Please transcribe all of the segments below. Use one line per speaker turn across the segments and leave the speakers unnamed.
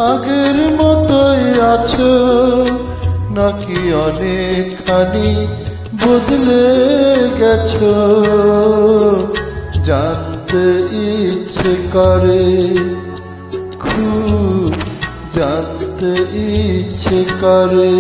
আগের মতোই আছো নাকি অনেকখানি বদলে গেছো? জানতে ইচ্ছে করে, খুব জানতে ইচ্ছে করে।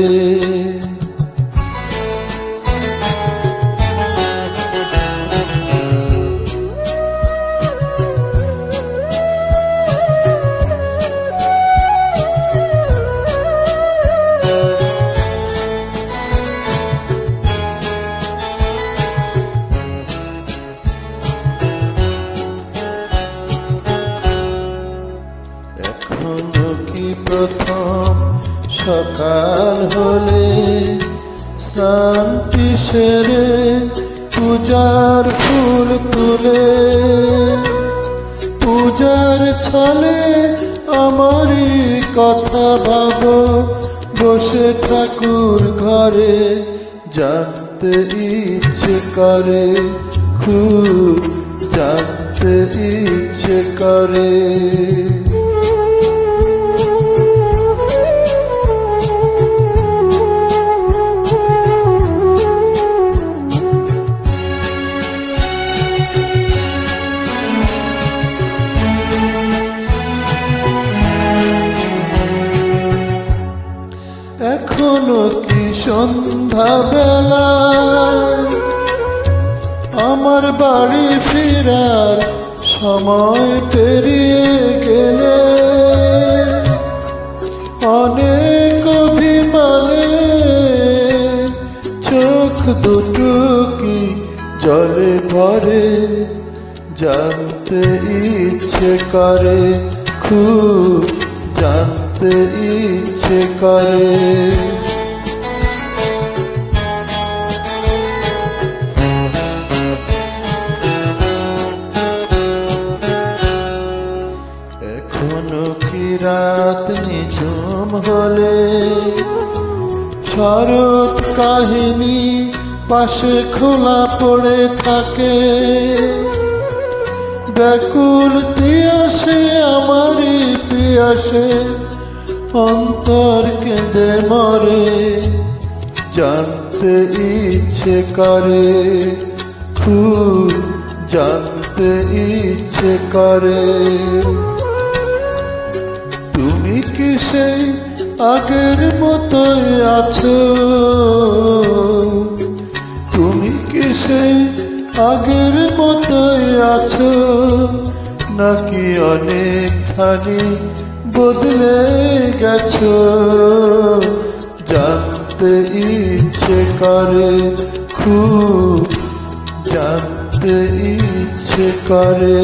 এখনো কি প্রথম সকাল হলে স্নানটি সেরে পূজার ফুল তুলে, পূজার ছলে আমারই কথা ভাবো বসে ঠাকুর ঘরে? জানতে ইচ্ছে করে, খুব জানতে ইচ্ছে করে। এখনো কি সন্ধ্যা বেলা আমার বাড়ি ফেরার সময় পেরিয়ে গেলে? অনেক অভিমানে চোখ দুটো কি জলে ভরে? জানতে ইচ্ছে করে, খুব জানতে ইচ্ছে করে। এখনো কি রাত নিঝুম হলে শরৎ কাহিনী পাশে খোলা পড়ে থাকে? ব্যাকুল তিয়াসে আমারই পিয়াসে অন্তর কেঁদে মরে। জানতে ইচ্ছে করে, খুব জানতে ইচ্ছে করে। তুমি কি সেই আগের মতোই আছো? তুমি কি সেই আগের মতোই আছো নাকি অনেকখানি বদলে গেছো? জানতে ইচ্ছে করে, খুব জানতে ইচ্ছে করে।